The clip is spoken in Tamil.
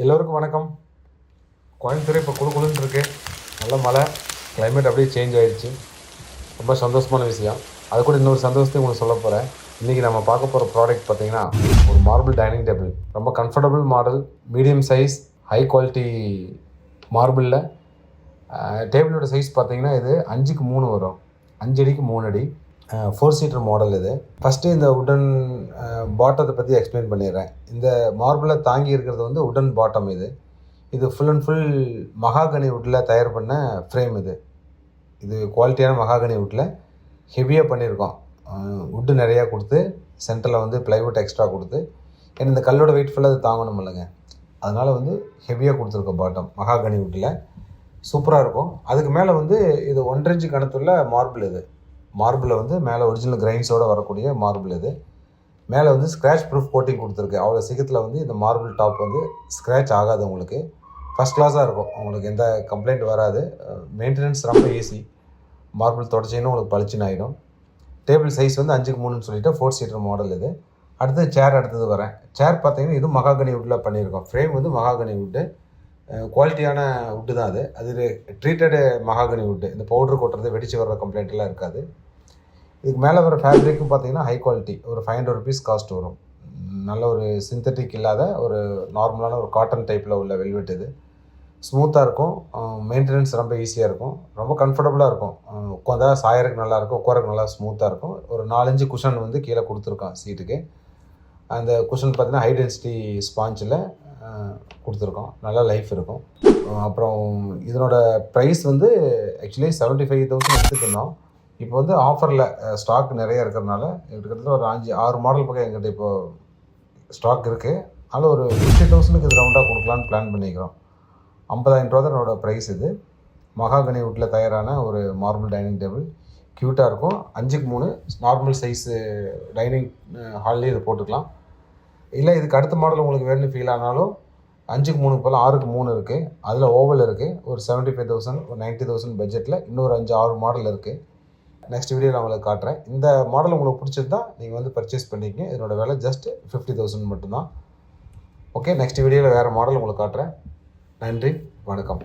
எல்லோருக்கும் வணக்கம். கோயம்புத்தூர் இப்போ குளுன்னு இருக்குது. நல்ல மழை, கிளைமேட் அப்படியே சேஞ்ச் ஆகிடுச்சு. ரொம்ப சந்தோஷமான விஷயம். அது கூட இன்னொரு சந்தோஷத்தையும் உங்களுக்கு சொல்ல போகிறேன். இன்றைக்கி நம்ம பார்க்க போகிற ப்ராடக்ட் பார்த்திங்கன்னா ஒரு மார்பிள் டைனிங் டேபிள். ரொம்ப comfortable model, medium size, high quality மார்பிளில். டேபிளோட சைஸ் பார்த்திங்கன்னா இது 5க்கு 3 வரும். 5 அடிக்கு 3 அடி. 4 சீட்டர் மாடல் இது. ஃபஸ்ட்டு இந்த உடன் பாட்டத்தை பற்றி எக்ஸ்பிளைன் பண்ணிடுறேன். இந்த மார்பிளை தாங்கி இருக்கிறது வந்து உடன் பாட்டம். இது ஃபுல் அண்ட் ஃபுல் மகாகனி வுட்டில் தயார் பண்ண ஃப்ரேம். இது குவாலிட்டியான மகாகனி வுட்டில் ஹெவியாக பண்ணியிருக்கோம். வுட்டு நிறையா கொடுத்து சென்டரில் வந்து ப்ளைவுட் எக்ஸ்ட்ரா கொடுத்து, ஏன்னா இந்த கல்லோட வெயிட் ஃபுல்லாக அது தாங்கணும் இல்லைங்க, அதனால் வந்து ஹெவியாக கொடுத்துருக்கோம் பாட்டம் மகாகனி வுட்டில். சூப்பராக இருக்கும். அதுக்கு மேலே வந்து இது 1.5 இன்ச் கணத்துள்ள மார்பிள். மார்பிளில் வந்து மேலே ஒரிஜினல் கிரைன்ஸோடு வரக்கூடிய மார்பிள். மேலே வந்து ஸ்க்ராட்ச் ப்ரூஃப் கோட்டிங் கொடுத்துருக்கு. அவ்வளோ சீக்கிரத்தில் வந்து இந்த மார்பிள் டாப் வந்து ஸ்க்ராட்ச் ஆகாது. உங்களுக்கு ஃபஸ்ட் கிளாஸாக இருக்கும். உங்களுக்கு எந்த கம்ப்ளைண்ட் வராது. மெயின்டெனன்ஸ் ரொம்ப ஈஸி. மார்பிள் தொடச்சின்னு உங்களுக்கு பளிச்சுன்னு ஆகிடும். டேபிள் சைஸ் வந்து 5க்கு 3ன்னு சொல்லிட்டு 4 சீட்டர் மாடல் இது. அடுத்தது சேர் வரேன். சேர் பார்த்தீங்கன்னா இது மகாகனி வுட்டில் பண்ணியிருக்கோம். ஃப்ரேம் வந்து மகாகனி வுட்டு, குவாலிட்டியான வுட்டு தான். அது ட்ரீட்டடு மகாகனி வுட்டு. இந்த பவுட்ரு கொட்டுறது, வெடிச்சு வர்ற கம்ப்ளைண்ட்லாம் இருக்காது. இதுக்கு மேலே வர ஃபேப்ரிக்கும் பார்த்தீங்கன்னா ஹை குவாலிட்டி. ஒரு 500 ருபீஸ் காஸ்ட் வரும். நல்ல ஒரு சிந்தட்டிக் இல்லாத ஒரு நார்மலான ஒரு காட்டன் டைப்பில் உள்ள வெல்வெட். இது ஸ்மூத்தாக இருக்கும். மெயின்டெனன்ஸ் ரொம்ப ஈஸியாக இருக்கும். ரொம்ப கம்ஃபர்டபுளாக இருக்கும். உட்காந்தா சாயறதுக்கு நல்லாயிருக்கும், உட்காரக்கு நல்லா ஸ்மூத்தாக இருக்கும். ஒரு 4-5 குஷன் வந்து கீழே கொடுத்துருக்கோம் சீட்டுக்கு. அந்த குஷன் பார்த்தீங்கன்னா ஹை டென்சிட்டி ஸ்பாஞ்சில் கொடுத்துருக்கோம். நல்லா லைஃப் இருக்கும். அப்புறம் இதனோட ப்ரைஸ் வந்து ஆக்சுவலி 75,000 எடுத்துக்கிட்டோம். இப்போ வந்து ஆஃபரில் ஸ்டாக் நிறைய இருக்கிறதுனால கிட்டத்தட்ட ஒரு 5-6 மாடல் பக்கம் எங்கிட்ட இப்போது ஸ்டாக் இருக்குது. அதில் ஒரு 50,000க்கு இது ரவுண்டாக கொடுக்கலான்னு பிளான் பண்ணிக்கிறோம். 50,000 ரூபா தான் என்னோடய ப்ரைஸ். இது மகாகனி வுட்டில் தயாரான ஒரு மார்பிள் டைனிங் டேபிள். க்யூட்டாக இருக்கும். 5க்கு 3 நார்மல் சைஸு டைனிங் ஹால்லேயே இது போட்டுக்கலாம். இல்லை இதுக்கு அடுத்த மாடல் உங்களுக்கு வேணும்னு ஃபீல் ஆனாலும் 5க்கு 3 போல் 6க்கு 3 இருக்குது. அதில் ஓவல் இருக்குது. ஒரு 75,000 ஒரு 90,000 பட்ஜெட்டில் இன்னொரு 5-6 மாடல் இருக்குது. நெக்ஸ்ட் வீடியோவில் நான் உங்களுக்கு காட்டுறேன். இந்த மாடல் உங்களுக்கு பிடிச்சிருந்தா நீங்கள் வந்து பர்ச்சேஸ் பண்ணிக்கங்க. இதனோட விலை ஜஸ்ட் 50,000 மட்டும்தான். ஓகே, நெக்ஸ்ட் வீடியோவில் வேறு மாடல் உங்களுக்கு காட்டுறேன். நன்றி, வணக்கம்.